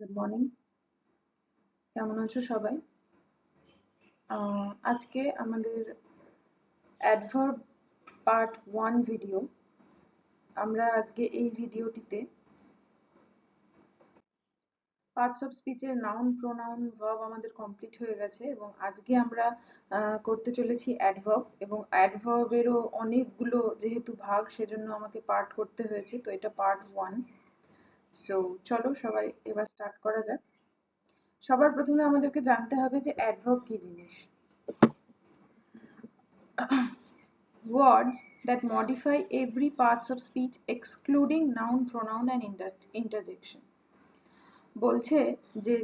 Good morning. কেমন আছো সবাই? আজকে আমাদের অ্যাডভার্ব পার্ট 1 ভিডিও। আমরা আজকে এই ভিডিওটিতে পার্টস অফ স্পিচের নাউন, প্রোনাউন, ভার্ব আমাদের কমপ্লিট হয়ে গেছে এবং আজকে আমরা করতে চলেছি অ্যাডভার্ব। এবং অ্যাডভার্বেরও অনেকগুলো যেহেতু ভাগ, সেজন্য আমাকে পার্ট করতে হয়েছে, তো এটা পার্ট 1। সো চলো সবাই এবার স্টার্ট করা যাক। সবার প্রথমে আমাদেরকে জানতে হবে যে অ্যাডভার্ব কি জিনিস। Words that modify every parts of speech excluding noun, pronoun and interjection. বলছে যে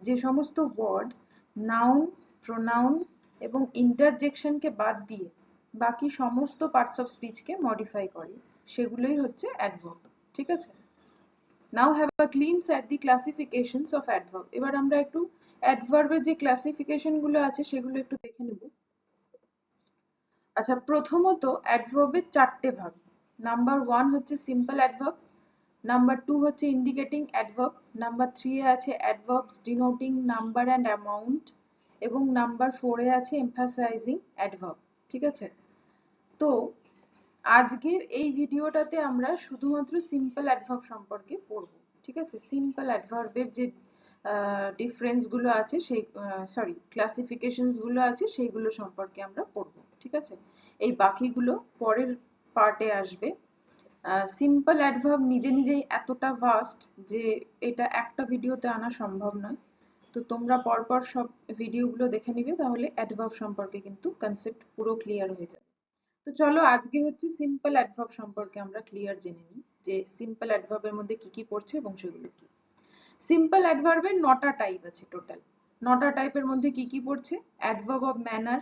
যে সমস্ত ওয়ার্ড নাউন, প্রোনাউন এবং ইন্টারজেকশনকে বাদ দিয়ে বাকি সমস্ত পার্টস অফ স্পিচকে মডিফাই করে সেগুলোই হচ্ছে অ্যাডভার্ব। ঠিক আছে? Now have a glimpse at the classifications of adverb. এবার আমরা একটু অ্যাডভার্বের যে ক্লাসিফিকেশন গুলো আছে সেগুলো একটু দেখে নেব। আচ্ছা, প্রথমত অ্যাডভার্বের চারটে ভাগ। নাম্বার 1 হচ্ছে সিম্পল অ্যাডভার্ব, নাম্বার 2 হচ্ছে ইন্ডিকেটিং অ্যাডভার্ব, নাম্বার 3 এ আছে অ্যাডভার্বস ডিনোটিং নাম্বার অ্যান্ড অ্যামাউন্ট এবং নাম্বার 4 এ আছে এমফাসাইজিং অ্যাডভার্ব। ঠিক আছে? তো আজকের এই ভিডিওটাতে আমরা শুধুমাত্র সিম্পল অ্যাডভার্ব সম্পর্কে পড়ব। ঠিক আছে? সিম্পল অ্যাডভার্বের যে ডিফারেন্স গুলো আছে, সেই ক্লাসিফিকেশনস গুলো আছে, সেইগুলো সম্পর্কে আমরা পড়ব। ঠিক আছে? এই বাকিগুলো পরের পার্টে আসবে। সিম্পল অ্যাডভার্ব নিজে নিজেই এতটা ভাস্ট যে এটা একটা ভিডিওতে আনা সম্ভব নয়। তো তোমরা পরপর সব ভিডিওগুলো দেখে নিবে, তাহলে অ্যাডভার্ব সম্পর্কে কিন্তু কনসেপ্ট পুরো ক্লিয়ার হয়ে যাবে। তো চলো আজকে হচ্ছে সিম্পল অ্যাডভার্ব সম্পর্কে আমরা ক্লিয়ার জেনে নিই যে সিম্পল অ্যাডভার্বের মধ্যে কি কি পড়ছে এবং সেগুলো কি। সিম্পল অ্যাডভার্বের 9টা টাইপ আছে টোটাল। 9টা টাইপের মধ্যে কি কি পড়ছে? Adverb of manner,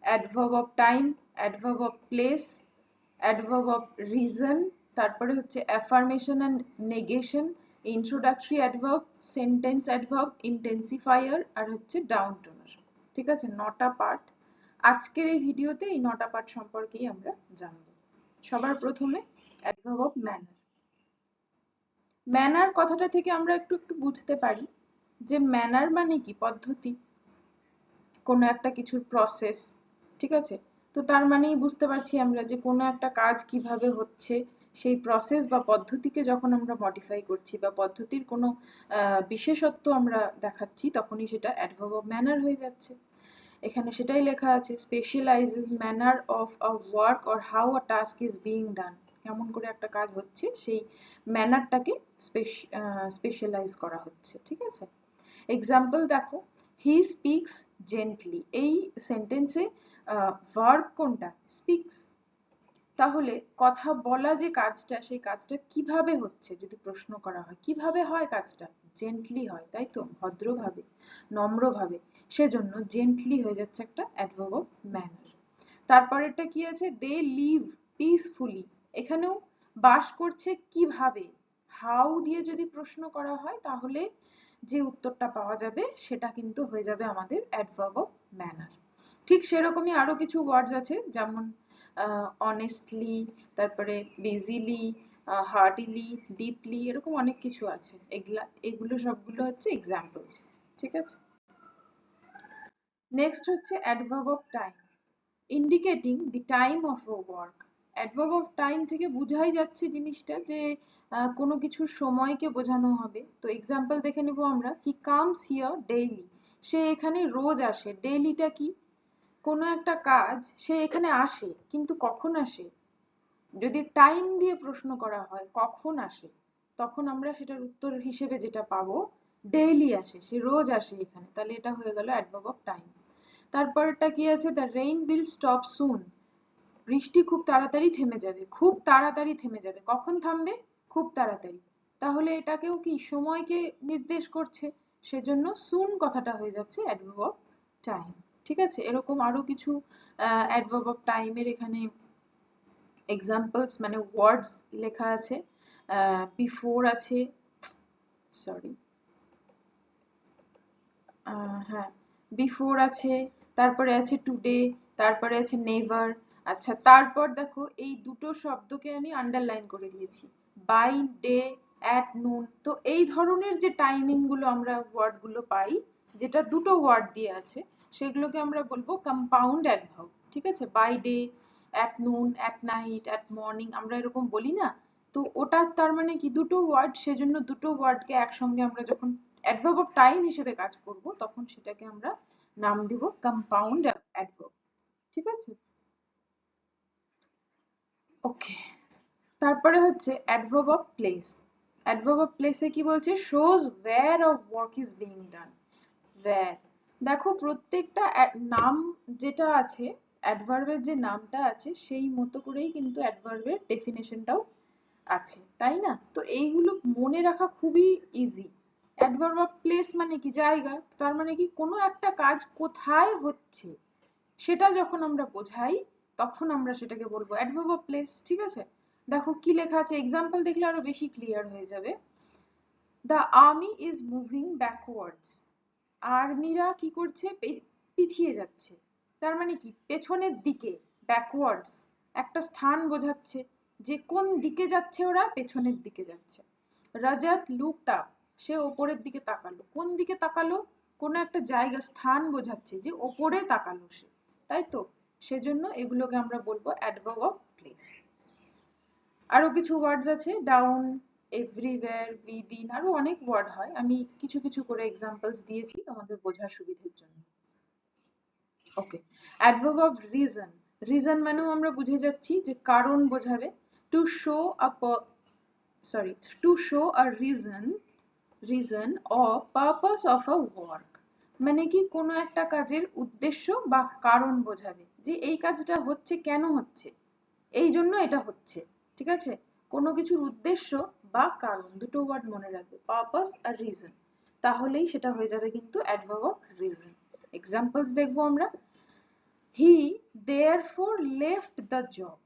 adverb of time, adverb of place, adverb of reason, তারপরে হচ্ছে affirmation and negation, introductory adverb, sentence adverb, intensifier আর হচ্ছে ডাউন টোনার। ঠিক আছে? 9টা পার্ট। আজকের এই ভিডিওতে এই 9টা পার্ট সম্পর্কেই আমরা জানব। সবার প্রথমে অ্যাডভার্ব অফ ম্যানার। ম্যানার কথাটা থেকে আমরা একটু একটু বুঝতে পারি যে ম্যানার মানে কি? পদ্ধতি, কোনো একটা কিছুর প্রসেস। ঠিক আছে? তো তার মানেই বুঝতে পারছি আমরা যে কোনো একটা কাজ কিভাবে হচ্ছে, সেই প্রসেস বা পদ্ধতিকে যখন আমরা মডিফাই করছি বা পদ্ধতির কোনো বিশেষত্ব আমরা দেখাচ্ছি, তখনই সেটা অ্যাডভার্ব অফ ম্যানার হয়ে যাচ্ছে। এখানে সেটাই লেখা আছে, স্পেশালাইজেস manner of a work or how a task is being ডান। কেমন করে একটা কাজ হচ্ছে সেই ম্যানারটাকে স্পেশালাইজ করা হচ্ছে। ঠিক আছে? এক্সাম্পল দেখো, হি স্পিক্স জেন্টলি। এই সেন্টেন্সে ভার্ব কোনটা? স্পিক্স। তাহলে কথা বলা যে কাজটা, সেই কাজটা কিভাবে হচ্ছে যদি প্রশ্ন করা হয়, কিভাবে হয় কাজটা? জেন্টলি হয়, তাই তো? ভদ্রভাবে, নম্রভাবে। সেজন্য জেন্টলি হয়ে যাচ্ছে একটা অ্যাডভার্ব অফ ম্যানার। তারপরেরটা কি আছে? They live peacefully. এখানেও বাস করছে কিভাবে, হাউ দিয়ে যদি প্রশ্ন করা হয়, তাহলে যে উত্তরটা পাওয়া যাবে সেটা কিন্তু হয়ে যাবে আমাদের অ্যাডভার্ব অফ ম্যানার। ঠিক সেরকমই আরো কিছু ওয়ার্ডস আছে, যেমন অনেস্টলি, তারপরে বিজিলি, হার্ডিলি, ডিপলি, এরকম অনেক কিছু আছে। এগুলো সবগুলো হচ্ছে এক্সাম্পলস। ঠিক আছে? নেক্সট হচ্ছে adverb of time, indicating the time of a work. Adverb of time থেকে বোঝাই যাচ্ছে জিনিসটা যে কোনো কিছুর সময়কে বোঝানো হবে। তো এক্সাম্পল দেখে নেব আমরা। He comes here daily. সে এখানে রোজ আসে। ডেইলিটা কি? কোনো একটা কাজ সে এখানে আসে, কিন্তু কখন আসে? যদি টাইম দিয়ে প্রশ্ন করা হয় কখন আসে, তখন আমরা সেটার উত্তর হিসেবে যেটা পাবো, ডেইলি আসে, সে রোজ আসে এখানে। তাহলে এটা হয়ে গেল অ্যাডভার্ব অফ টাইম। তারপরটা কি আছে? দ্য রেইন উইল স্টপ সুন। বৃষ্টি খুব তাড়াতাড়ি থেমে যাবে। খুব তাড়াতাড়ি থেমে যাবে। কখন থামবে? খুব তাড়াতাড়ি। তাহলে এটাকেও কি সময়কে নির্দেশ করছে, সেজন্য সুন কথাটা হয়ে যাচ্ছে অ্যাডভার্ব অফ টাইম। ঠিক আছে? এরকম আরো কিছু অ্যাডভার্ব অফ টাইমের এখানে এক্সাম্পলস মানে ওয়ার্ডস লেখা আছে। বিফোর আছে, সরি, হ্যাঁ, বিফোর আছে, তারপরে আছে টুডে, তারপরে আছে নেভার। আচ্ছা, তারপর দেখো এই দুটো শব্দকে আমি আন্ডারলাইন করে দিয়েছি, বাই ডে অ্যাট নুন। তো এই ধরনের যে টাইমিং গুলো আমরা ওয়ার্ড গুলো পাই, যেটা দুটো ওয়ার্ড দিয়ে আছে, সেগুলোকে আমরা বলবো কম্পাউন্ড অ্যাডভার্ব। ঠিক আছে, by day, at noon, at night, at morning, আমরা এরকম বলি না? তো ওটা তার মানে কি দুটো ওয়ার্ড, সেজন্য দুটো ওয়ার্ডকে একসঙ্গে আমরা যখন অ্যাডভার্ব অফ টাইম হিসেবে কাজ করব, তখন সেটাকে আমরা নাম দিব কম্পাউন্ড অ্যাডভার্ব। ঠিক আছে, ওকে। তারপরে হচ্ছে adverb of place. Adverb of প্লেসে কি বলছে? Shows where of work is being done. Where, দেখো প্রত্যেকটা নাম যেটা আছে, অ্যাডভার্বের যে নামটা আছে সেই মতো করেই কিন্তু অ্যাডভার্বের ডেফিনেশনটাও আছে, তাই না? তো এইগুলো মনে রাখা খুবই ইজি। অ্যাডভার্ব অফ প্লেস মানে কি? জায়গা। তার মানে কি কোনো একটা কাজ কোথায় হচ্ছে সেটা যখন আমরা বোঝাই, তখন আমরা সেটাকে বলবো অ্যাডভার্ব অফ প্লেস। ঠিক আছে, দেখো কি লেখা আছে, এক্সাম্পল দেখলে আরো বেশি ক্লিয়ার হয়ে যাবে। The army is moving backwards. আর্মিরা কি করছে? পিছিয়ে যাচ্ছে। তার মানে কি? পেছনের দিকে, ব্যাকওয়ার্ডস একটা স্থান বোঝাচ্ছে, যে কোন দিকে যাচ্ছে ওরা, পেছনের দিকে যাচ্ছে। রাজাত লুকড আপ, সে ওপরের দিকে তাকালো। কোন দিকে তাকালো? কোন একটা জায়গা, স্থান বোঝাচ্ছে যে ওপরে তাকালো সে, তাই তো? সেজন্য এগুলোকে আমরা বলবো অ্যাডভার্ব অফ প্লেস। আরো কিছু ওয়ার্ডস আছে, ডাউন, এভরিওয়্যার, উইদিন, আরো অনেক ওয়ার্ড হয়, আমি কিছু কিছু করে এক্সাম্পলস দিয়েছি তোমাদের বোঝার সুবিধার জন্য। ওকে, অ্যাডভার্ব অফ রিজন। রিজন মানেও আমরা বুঝে যাচ্ছি যে কারণ বোঝাবে। To show a sorry, to show a reason or purpose of a work, মানে কি কোনো একটা কাজের উদ্দেশ্য বা কারণ বোঝাবে, যে এই কাজটা হচ্ছে কেন হচ্ছে, এই জন্য এটা হচ্ছে। ঠিক আছে, কোনো কিছুর উদ্দেশ্য বা কারণ, দুটো ওয়ার্ড মনে রাখবে, পারপাস আর রিজন, তাহলেই সেটা হয়ে যাবে কিন্তু অ্যাডভার্ব অফ রিজন। এক্সাম্পলস দেখবো আমরা। হি দেয়ারফর লেফট দ্য জব।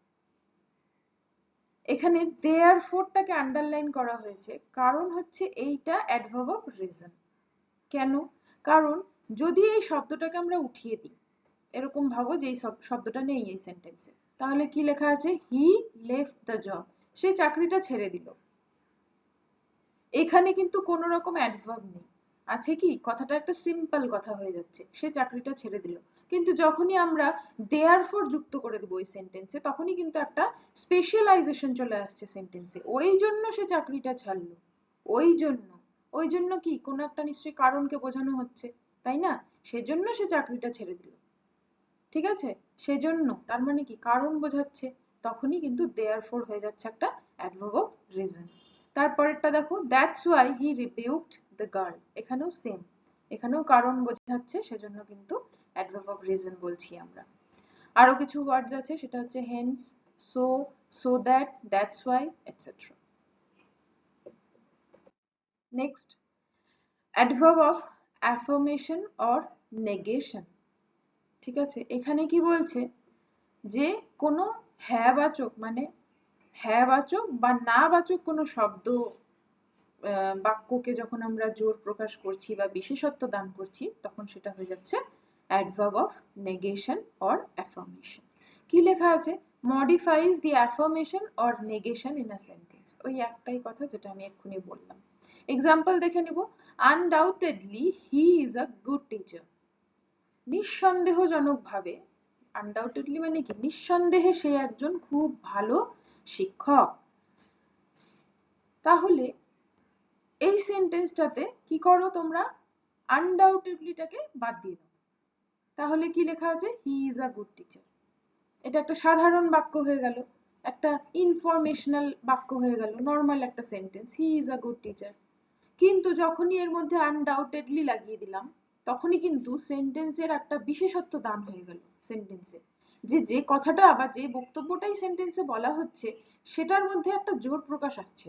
এখানে দেয়ারফরটাকে আন্ডারলাইন করা হয়েছে, কারণ হচ্ছে এইটা অ্যাডভার্ব অফ রিজন। কেন? কারণ যদি এই শব্দটাকে আমরা উঠিয়ে দিই, এরকম ভাবো যে এই শব্দটা নেই এই সেন্টেন্সে, তাহলে কি লেখা আছে? হি লেফট দ্য জব, সে চাকরিটা ছেড়ে দিল। এখানে কিন্তু কোনো রকম অ্যাডভার্ব নেই, আছে কি? কথাটা একটা সিম্পল কথা হয়ে যাচ্ছে, সে চাকরিটা ছেড়ে দিল। কিন্তু যখনই আমরা দেয়ারফর যুক্ত করে দেবো ওই সেন্টেন্সে, তখনই কিন্তু একটা স্পেশালাইজেশন চলে আসছে সেন্টেন্সে, ওই জন্য সে চাকরিটা ছাড়লো। ওই জন্য, ওই জন্য কি কোনো একটা নিশ্চয়ই কারণকে বোঝানো হচ্ছে, তাই না? সেজন্য সে চাকরিটা ছেড়ে দিল। ঠিক আছে, সেজন্য তার মানে কি কারণ বোঝাচ্ছে, তখনই কিন্তু দেয়ারফর হয়ে যাচ্ছে একটা অ্যাডভার্ব অফ রিজন। তারপরেরটা দেখো, that's why he rebuked the girl. এখানেও সেম, এখানেও কারণ বোঝাচ্ছে, সেজন্য কিন্তু অ্যাডভার্ব অফ রিজন বলছি আমরা। আরো কিছু ওয়ার্ডস আছে, সেটা হচ্ছে hence, so, so that, that's why, etcetera. Next, adverb of affirmation or negation. ঠিক আছে, এখানে কি বলছে? যে কোনো হ্যাঁ বাচক, মানে হ্যাঁ বাচক বা না বাচক কোনো শব্দ, বাক্যকে যখন আমরা জোর প্রকাশ করছি বা বিশেষত্ব দান করছি, তখন সেটা হয়ে যাচ্ছে adverb of negation or affirmation. কি লেখা আছে? Modifies the affirmation or negation in a sentence. ওই একটাই কথা যেটা আমি এক্ষুনি বললাম। এক্সাম্পল দেখে নিব। Undoubtedly he is a good teacher. নিঃসন্দেহজনকভাবে, আনডাউটেডলি মানে কি? নিঃসন্দেহে সে একজন খুব ভালো শিক্ষক। তাহলে এই সেন্টেন্সটাতে কি করো তোমরা? আনডাউটেডলিটাকে বাদ দিয়ে দাও। তাহলে কি লেখা আছে? হি ইজ আ গুড টিচার। এটা একটা সাধারণ বাক্য হয়ে গেল, একটা ইনফরমেশনাল বাক্য হয়ে গেল, নর্মাল একটা sentence, he is a good teacher. কিন্তু যখনই এর মধ্যে আনডাউটেডলি লাগিয়ে দিলাম, তখনই কিন্তু সেন্টেন্সের একটা বিশেষত্ব দান হয়ে গেল সেন্টেন্সে, যে যে কথাটা বা যে বক্তব্যটাই সেন্টেন্সে বলা হচ্ছে, সেটার মধ্যে একটা জোর প্রকাশ আসছে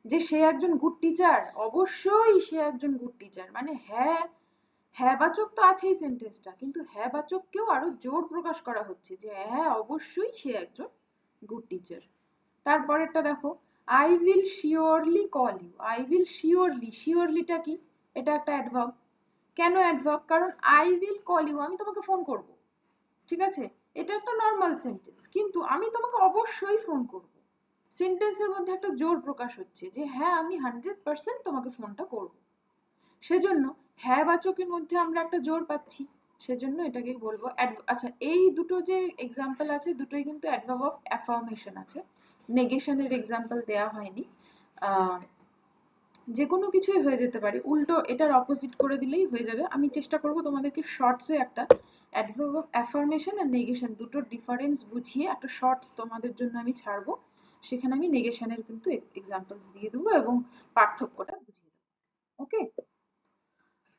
যে সে একজন গুড টিচার, অবশ্যই সে একজন গুড টিচার। মানে হ্যাঁ, হ্যাঁ বাচক তো আছেই সেন্টেন্সটা, কিন্তু হ্যাঁ বাচককেও আরো জোর প্রকাশ করা হচ্ছে যে হ্যাঁ অবশ্যই সে একজন গুড টিচার। তারপরেরটা দেখো, I will surely call you. I will surely, শিওরলিটা কি? এটা একটা অ্যাডভার্ব। কেন অ্যাডভার্ব? কারণ আই উইল কল ইউ, আমি তোমাকে ফোন করব। ঠিক আছে, এটা একটা নর্মাল সেন্টেন্স, কিন্তু আমি তোমাকে অবশ্যই ফোন করব। সেন্টেন্সের মধ্যে একটা জোর প্রকাশ হচ্ছে যে হ্যাঁ আমি 100% তোমাকে ফোনটা করব, সেজন্য হ্যাঁ বাচকের মধ্যে আমরা একটা জোর পাচ্ছি, সেজন্য এটাকে বলবো আচ্ছা এই দুটো যে এক্সাম্পল আছে দুটোই কিন্তু অ্যাডভার্ব অফ অ্যাফার্মেশন আছে, নেগেশনের এক্সাম্পল দেয়া হয়নি। আহ যে কোনো কিছুই হয়ে যেতে পারে, উল্টো এটার অপোজিট করে দিলেই হয়ে যাবে। আমি চেষ্টা করব তোমাদেরকে শর্টসে একটা অ্যাডভার্ব অফ অ্যাফার্মেশন আর নেগেশন দুটোর ডিফারেন্স বুঝিয়ে একটা শর্টস তোমাদের জন্য আমি ছাড়বো, সেখানে আমি নেগেশনের কিন্তু এক্সাম্পলস দিয়ে দেবো এবং পার্থক্যটা বুঝিয়ে দেবো। ওকে,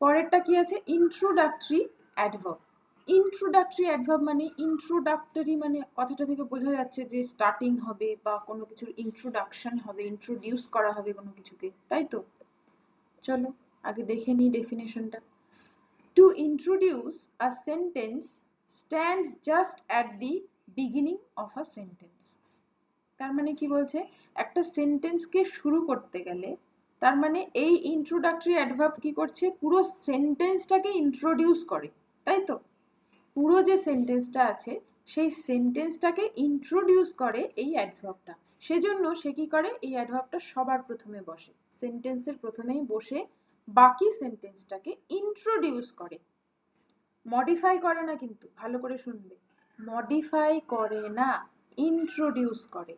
পরেরটা কি আছে, ইন্ট্রোডাক্টরি অ্যাডভার্ব। ইন্ট্রোডাক্টরি অ্যাডভার্ব মানে ইন্ট্রোডাক্টরি মানে কথাটা থেকে বোঝা যাচ্ছে যে স্টার্টিং হবে বা কোনো কিছুর ইন্ট্রোডাকশন হবে, ইন্ট্রোডিউস করা হবে কোনো কিছুকে, তাই তো? চলো আগে দেখে নিই ডেফিনেশনটা। To introduce a sentence stands just at the beginning of a sentence. তার মানে কি বলছে, একটা সেন্টেন্সকে শুরু করতে গেলে তার মানে এই ইন্ট্রোডাক্টরি অ্যাডভার্ব কি করছে, পুরো সেন্টেন্সটাকে ইন্ট্রোডিউস করে, তাই তো? পুরো যে সেন্টেন্সটা আছে সেই সেন্টেন্সটাকে ইন্ট্রোডিউস করে এই অ্যাডভার্বটা, সেজন্য সে কি করে, এই অ্যাডভার্বটা সবার প্রথমে বসে, সেন্টেন্সের প্রথমেই বসে বাকি সেন্টেন্সটাকে ইন্ট্রোডিউস করে, মডিফাই করে না, কিন্তু ভালো করে শুনবে, মডিফাই করে না, ইন্ট্রোডিউস করে।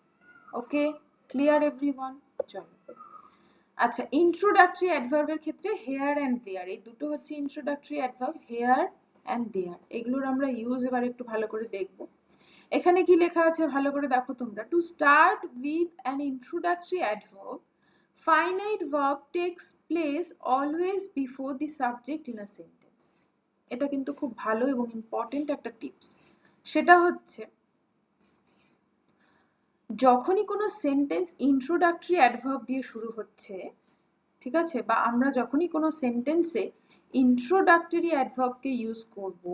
ওকে, ক্লিয়ার এভরিওয়ান? চলো, আচ্ছা ইন্ট্রোডাক্টরি অ্যাডভার্বের ক্ষেত্রে হেয়ার অ্যান্ড দেয়ার, এই দুটো হচ্ছে ইন্ট্রোডাক্টরি অ্যাডভার্ব, হেয়ার অ্যান্ড দেয়ার, এগুলোর আমরা ইউজ এবার একটু ভালো করে দেখব। এখানে কি লেখা আছে ভালো করে দেখো তোমরা, to start with an introductory adverb finite verb tax place always before the subject in a sentence. এটা কিন্তু খুব ভালো এবং ইম্পর্টেন্ট একটা টিপস। সেটা হচ্ছে যখনই কোনো সেন্টেন্স ইন্ট্রোডাক্টরি অ্যাডভার্ব দিয়ে শুরু হচ্ছে, ঠিক আছে, বা আমরা যখনই কোনো সেন্টেন্সে ইন্ট্রোডাক্টরি অ্যাডভার্বকে ইউজ করব,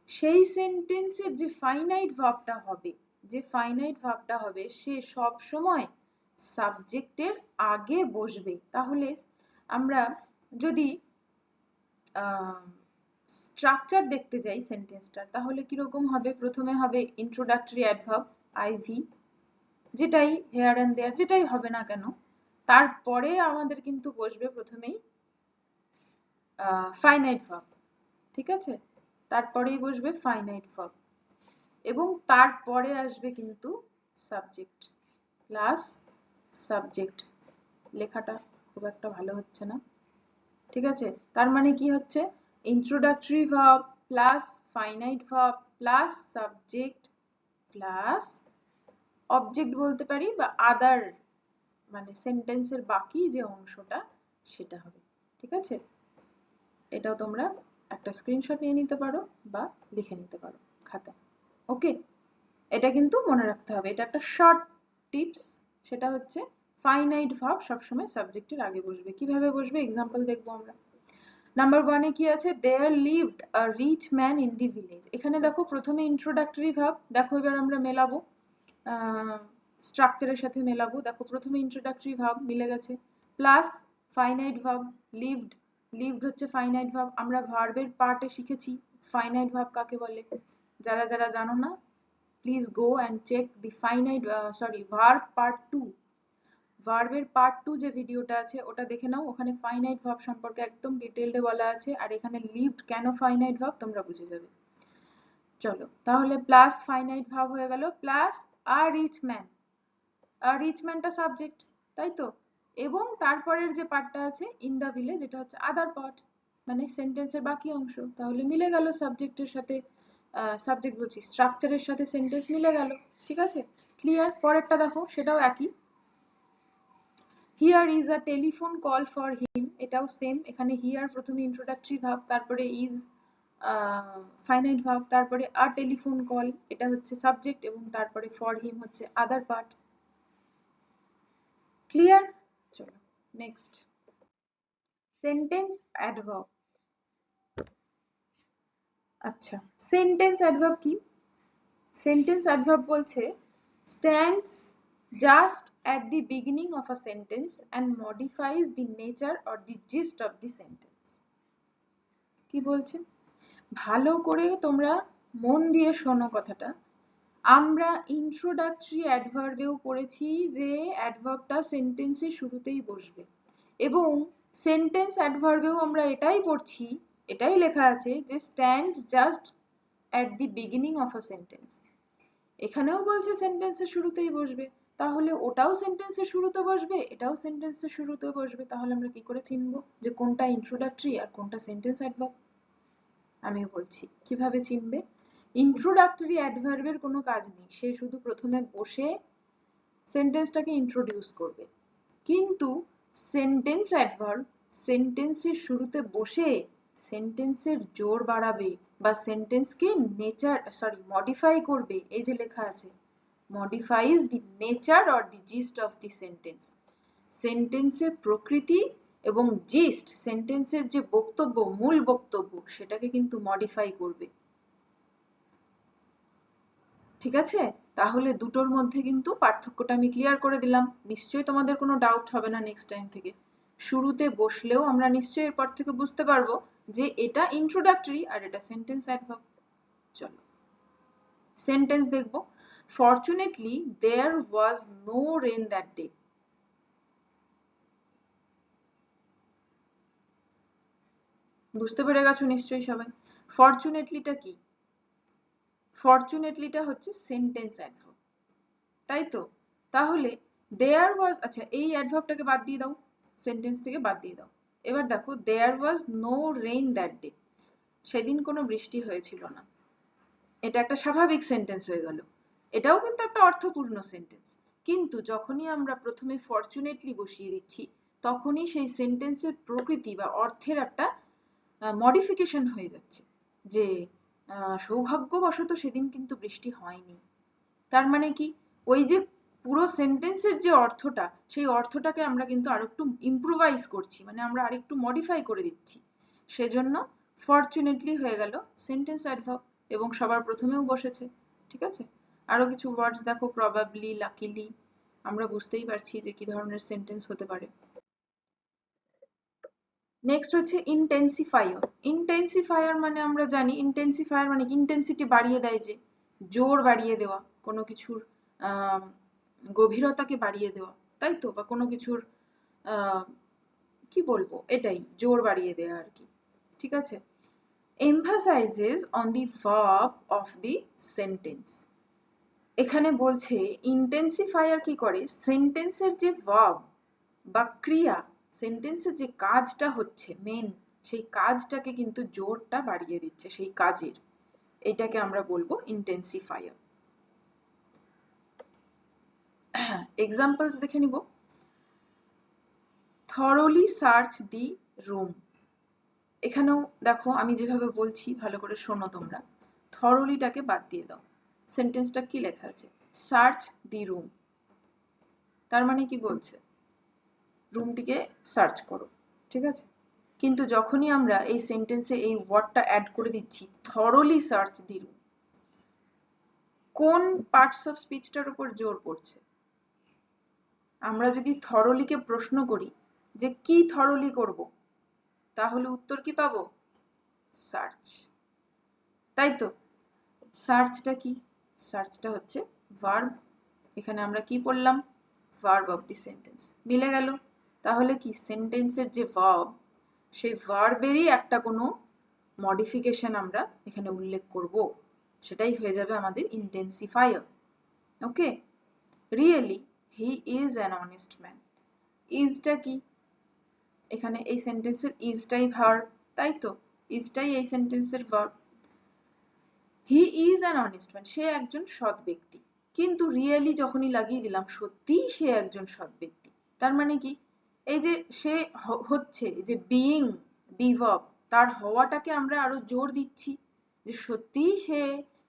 সেই সেন্টেন্সের যে ফাইনাইট ভার্বটা হবে, যে ফাইনাইট ভার্বটা হবে সে সব সময় সাবজেক্টের আগে বসবে। তাহলে আমরা যদি স্ট্রাকচার দেখতে যাই সেন্টেন্সটার, তাহলে কিরকম হবে, প্রথমে হবে ইন্ট্রোডাক্টরি অ্যাডভার্ব আইভি, যেটাই হেয়ার অ্যান্ড দেয়ার যেটাই হবে না কেন, তারপরে আমাদের কিন্তু বসবে প্রথমেই ফাইনাইট ভার্ব, ঠিক আছে, তারপরেই বসবে ফাইনাইট ভার্ব এবং তারপরে আসবে কিন্তু সাবজেক্ট প্লাস সাবজেক্ট। লেখাটা খুব একটা ভালো হচ্ছে না, ঠিক আছে, তার মানে কি হচ্ছে, introductory verb plus finite verb plus subject plus object বলতে পারি বা আদার, মানে সেন্টেন্সের বাকি যে অংশটা সেটা হবে, ঠিক আছে। এটাও তোমরা একটা স্ক্রিনশট নিয়ে নিতে পারো বা লিখে নিতে পারো খাতায়। ওকে, এটা কিন্তু মনে রাখতে হবে, এটা একটা শর্ট টিপস। সেটা হচ্ছে ফাইনাইট ভার্ব সবসময় সাবজেক্টের আগে বসবে। কিভাবে বসবে এক্সাম্পল দেখবো আমরা। নাম্বার ওয়ানে কি আছে, there lived a rich man in the village. এখানে দেখো প্রথমে ইন্ট্রোডাক্টরি ভার্ব, দেখো এবার আমরা মেলাবো স্ট্রাকচারের সাথে মেলাবো, দেখো প্রথমে ইন্ট্রোডাক্টরি ভার্ব মিলে গেছে plus finite verb lived, lived হচ্ছে ফাইনাইট ভার্ব, আমরা ভার্বের পার্টে শিখেছি ফাইনাইট ভার্ব কাকে বলে। যারা যারা জানো না please go and check the finite verb part 2, ভার্বের পার্ট 2 যে ভিডিওটা আছে ওটা দেখে নাও, ওখানে ফাইনাইট ভার্ব সম্পর্কে একদম ডিটেইলডে বলা আছে, আর এখানে লিভড কেন ফাইনাইট ভার্ব তোমরা বুঝে যাবে। চলো তাহলে প্লাস ফাইনাইট ভার্ব হয়ে গেল প্লাস আ রিচ ম্যান, আর রিচ ম্যানটা সাবজেক্ট, তাই তো, এবং তারপরের যে পার্টটা আছে ইন দা ভিলেজ, যেটা হচ্ছে আদার পার্ট, মানে সেন্টেন্সের বাকি অংশ, তাহলে মিলে গেল সাবজেক্টের সাথে, সাবজেক্ট বলছি স্ট্রাকচারের সাথে সেন্টেন্স মিলে গেল, ঠিক আছে, ক্লিয়ার। পরেরটা দেখো সেটাও একই, here is a telephone call for him, এটাও সেম, এখানে হিয়ার প্রথমে ইন্ট্রোডাক্টরি ভার্ব, তারপরে ইজ ফাইনাইট ভার্ব, তারপরে আ টেলিফোন কল এটা হচ্ছে সাবজেক্ট এবং তারপরে ফর হিম হচ্ছে আদার পার্ট। ক্লিয়ার? চলো নেক্সট, সেন্টেন্স অ্যাডভার্ব। আচ্ছা সেন্টেন্স অ্যাডভার্ব কি, সেন্টেন্স অ্যাডভার্ব বলছে stands just at the beginning of a sentence and modifies the nature or the gist of the sentence। কি বলছে ভালো করে তোমরা মন দিয়ে শোনো কথাটা, আমরা ইন্ট্রোডাক্টরি অ্যাডভার্বেও পড়েছি যে অ্যাডভার্বটা সেন্টেন্সের শুরুতেই বসবে, এবং সেন্টেন্স অ্যাডভার্বেও আমরা এটাই পড়ছি, এটাই লেখা আছে যে stands just at the beginning of a sentence. এখানেও বলছে সেন্টেন্সের শুরুতেই বসবে, তাহলে ওটাও সেন্টেন্সের শুরুতে বসবে, এটাও সেন্টেন্সের শুরুতে বসবে, তাহলে আমরা কি করে চিনবো যে কোনটা ইন্ট্রোডাক্টরি আর কোনটা সেন্টেন্স অ্যাডভার্ব? আমি বলছি কিভাবে চিনবে। ইন্ট্রোডাক্টরি অ্যাডভার্বের কোনো কাজ নেই, সে শুধু প্রথমে বসে সেন্টেন্সটাকে ইন্ট্রোডিউস করবে, কিন্তু সেন্টেন্স অ্যাডভার্ব সেন্টেন্সের শুরুতে বসে সেন্টেন্সের জোর বাড়াবে বা সেন্টেন্সকে মডিফাই করবে। এই যে লেখা আছে, modifies the nature or the gist of the sentence, সেন্টেন্সের প্রকৃতি এবং জিস্ট, সেন্টেন্সের যে বক্তব্য, মূল বক্তব্য, সেটাকে কিন্তু মডিফাই করবে। ঠিক আছে, তাহলে দুটোর মধ্যে কিন্তু পার্থক্যটা আমি ক্লিয়ার করে দিলাম, নিশ্চয়ই তোমাদের কোনো ডাউট হবে না নেক্সট টাইম থেকে। শুরুতে বসলেও আমরা নিশ্চয়ই এরপর থেকে বুঝতে পারবো যে এটা ইন্ট্রোডাক্টরি আর এটা সেন্টেন্স অ্যাডভার্ব। চলো সেন্টেন্স দেখবো। Fortunately there was no rain that day. বুঝতে পেরে গেছো নিশ্চয়ই সবাই। ফরচুনেটলিটা কি? ফরচুনেটলিটা হচ্ছে সেন্টেন্স অ্যাডভার্ব, তাই তো? তাহলে দেয়ার ওয়াজ, আচ্ছা এই অ্যাডভার্বটাকে বাদ দিয়ে দাও, সেন্টেন্স থেকে বাদ দিয়ে দাও। এবার দেখো, there was no rain that day, সেদিন কোনো বৃষ্টি হয়েছিল না। এটা একটা স্বাভাবিক সেন্টেন্স হয়ে গেল, এটাও কিন্তু একটা অর্থপূর্ণ সেন্টেন্স। কিন্তু যখনই আমরা প্রথমে ফরচুনেটলি বসিয়ে দিচ্ছি, তখনই সেই সেন্টেন্সের প্রকৃতি বা অর্থের একটা মডিফিকেশন হয়ে যাচ্ছে, যে সৌভাগ্যবশত সেদিন কিন্তু বৃষ্টি হয়নি। তার মানে কি, ওই যে পুরো সেন্টেন্সের যে অর্থটা, সেই অর্থটাকে আমরা কিন্তু আরেকটু ইম্প্রোভাইজ করছি, মানে আমরা আরেকটু মডিফাই করে দিচ্ছি। সেজন্য ফরচুনেটলি হয়ে গেল সেন্টেন্স অ্যাডভার্ব এবং সবার প্রথমেও বসেছে। ঠিক আছে, আরো কিছু ওয়ার্ডস দেখো, প্রবাবলি, লাকিলি, আমরা বুঝতেই পারছি যে কি ধরনের সেন্টেন্স হতে পারে। নেক্সট হচ্ছে ইন্টেন্সিফায়ার। ইন্টেন্সিফায়ার মানে আমরা জানি, ইন্টেন্সিফায়ার মানে ইন্টেন্সিটি বাড়িয়ে দেয়, যে জোর বাড়িয়ে দেওয়া, কোনো কিছুর গভীরতাকে বাড়িয়ে দেওয়া, তাই তো? বা কোনো কিছুর কি বলবো, এটাই জোর বাড়িয়ে দেওয়া আর কি। ঠিক আছে, emphasizes on the verb of the sentence। এখানে বলছে ইন্টেন্সিফায়ার কি করে, সেন্টেন্সের যে ভার্ব বা ক্রিয়া, সেন্টেন্সের যে কাজটা হচ্ছে মেন, সেই কাজটাকে কিন্তু জোরটা বাড়িয়ে দিচ্ছে, সেই কাজের, এটাকে আমরা বলবো ইন্টেন্সিফায়ার। এক্সাম্পলস দেখে নিব। Thoroughly search the room. এখানেও দেখো আমি যেভাবে বলছি ভালো করে শোনো তোমরা, থরলিটাকে বাদ দিয়ে দাও, সেন্টেন্সটা কি লেখা আছে, সার্চ দি রুম। তার মানে কি বলছে, রুমটিকে সার্চ করো, ঠিক আছে? কিন্তু যখনই আমরা এই সেন্টেন্সে এই ওয়ার্ডটা অ্যাড করে দিচ্ছি, থরলি সার্চ দি রুম, কোন পার্টস অফ স্পিচটার উপর জোর পড়ছে? আমরা যদি থরলিকে প্রশ্ন করি যে কি থরলি করব, তাহলে উত্তর কি পাবো? সার্চ, তাই তো? সার্চটা কি? সার্চটা হচ্ছে ভার্ব, এখানে আমরা কি পড়লাম, ভার্ব অফ দি সেন্টেন্স, মিলে গেল। তাহলে কি, সেন্টেন্সের যে ভার্ব, সেই ভার্বেরই একটা কোনো মডিফিকেশন আমরা এখানে উল্লেখ করব, সেটাই হয়ে যাবে আমাদের intensifier. Okay, really he is an honest man. ইজটা কি? এখানে এই সেন্টেন্সের ইজটাই ভার্ব, তাই তো? ইজটাই এই সেন্টেন্সের verb. He is an honest man, সে একজন সৎ ব্যক্তি। কিন্তু রিয়েলি যখনই লাগিয়ে দিলাম, সত্যিই সে একজন সৎ ব্যক্তি, তার মানে কি, এই যে সে হচ্ছে, যে বিইং, বি ভার্ব, তার হওয়াটাকে আমরা আরো জোর দিচ্ছি, যে সত্যিই সে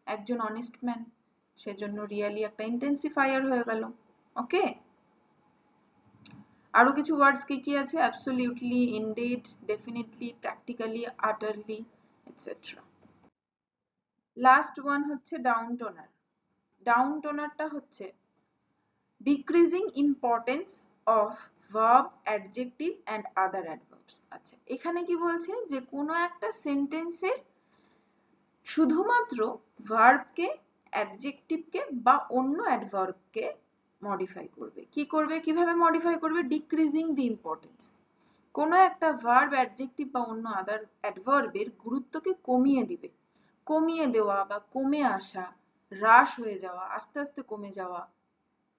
একজন অনেস্ট ম্যান, সেজন্য রিয়েলি একটা ইন্টেন্সিফায়ার হয়ে গেল। ওকে, আরো কিছু ওয়ার্ডস কি কি আছে, absolutely, indeed, definitely, practically, আটারলি, etcetera. Last one হচ্ছে ডাউন টোনার। ডাউন টোনারটা হচ্ছে decreasing importance of verb, adjective and other adverbs. আচ্ছা, এখানে কি বলছে, যে কোনো একটা সেন্টেন্সের শুধুমাত্র ভার্বকে অ্যাডজেক্টিভকে বা অন্য অ্যাডভার্বকে মডিফাই করবে। কি করবে, কিভাবে মডিফাই করবে? Decreasing the importance. কোনো একটা ভার্ব, অ্যাডজেক্টিভ বা অন্য আদার অ্যাডভার্বের গুরুত্বকে কমিয়ে দিবে। কমিয়ে দেওয়া বা কমে আসা, হ্রাস হয়ে যাওয়া, আস্তে আস্তে কমে যাওয়া,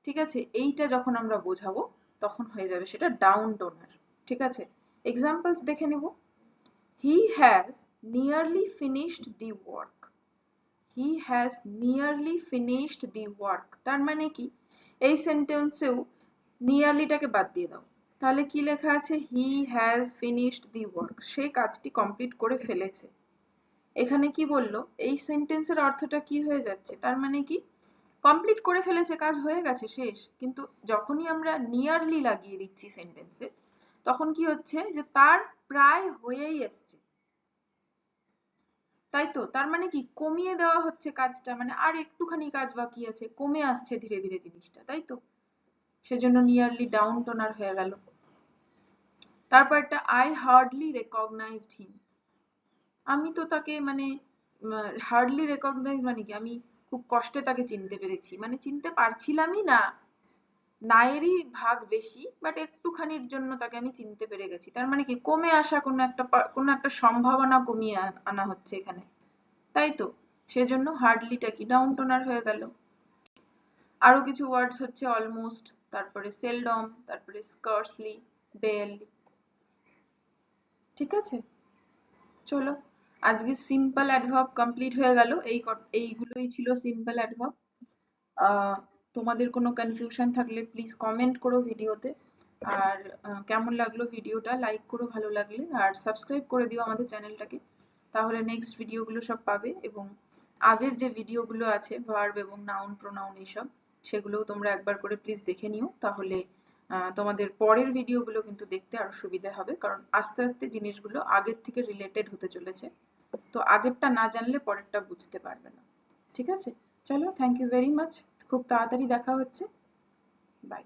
ঠিক আছে, এইটা যখন আমরা বোঝাবো তখন হয়ে যাবে সেটা ডাউন টোনার। ঠিক আছে, এক্সাম্পলস দেখে নেব। He has nearly finished the work. He has nearly finished the work, তার মানে কি? এই সেন্টেন্সেও নিয়ারলিটাকে বাদ দিয়ে দাও, তাহলে কি লেখা আছে? He has finished the work, সে কাজটি কমপ্লিট করে ফেলেছে। এখানে কি বললো? এই সেন্টেন্সের অর্থটা কি হয়ে যাচ্ছে? তার মানে কি কমপ্লিট করে ফেলেছে, কাজ হয়ে গেছে, শেষ। কিন্তু যখনই আমরা নিয়ারলি লাগিয়ে দিচ্ছি সেন্টেন্সে, তখন কি হচ্ছে? যে তার প্রায় হয়েই এসছে, তাই তো? তার মানে কি কমিয়ে দেওয়া হচ্ছে কাজটা, মানে আর একটুখানি কাজ বাকি আছে, কমে আসছে ধীরে ধীরে জিনিসটা, তাই তো? সেজন্য নিয়ারলি ডাউন টোনার হয়ে গেল। তারপরটা আই হার্ডলি রেকগনাইজড হিম। আমি তো তাকে মানে হার্ডলি রেকগনাইজ মানে কি আমি খুব কষ্টে তাকে চিনতে পেরেছি, মানে চিনতে পারছিলামই না, নায়েরই ভাগ বেশি, বাট একটুখানির জন্য তাকে আমি চিনতে পেরে গেছি। তার মানে কি কমে আসা কোনো একটা সম্ভাবনা কমিয়ে আনা হচ্ছে এখানে, তাই তো? সেজন্য হার্ডলিটা কি ডাউন টোনার হয়ে গেল। আরো কিছু ওয়ার্ডস হচ্ছে অলমোস্ট, তারপরে সেলডম, তারপরে স্কার্সলি, বেয়ারলি। ঠিক আছে, চলো আজকে সিম্পল অ্যাডভার্ব কমপ্লিট হয়ে গেল। এইগুলোই ছিল সিম্পল অ্যাডভার্ব। তোমাদের কোনো কনফিউশন থাকলে প্লিজ কমেন্ট করো ভিডিওতে। আর কেমন লাগলো ভিডিওটা লাইক করো ভালো লাগলে, আর সাবস্ক্রাইব করে দিও আমাদের চ্যানেলটাকে, তাহলে নেক্সট ভিডিওগুলো সব পাবে। এবং আগের যে ভিডিওগুলো আছে ভার্ব এবং নাউন প্রোনাউন এইসব, সেগুলোও তোমরা একবার করে প্লিজ দেখে নিও, তাহলে তোমাদের পরের ভিডিওগুলো কিন্তু দেখতে আরো সুবিধা হবে, কারণ আস্তে আস্তে জিনিসগুলো আগের থেকে রিলেটেড হতে চলেছে। তো আগেরটা না জানলে পরেরটা বুঝতে পারবে না। ঠিক আছে, চলো, থ্যাংক ইউ ভেরি মাচ। খুব তাড়াতাড়ি দেখা হচ্ছে। বাই।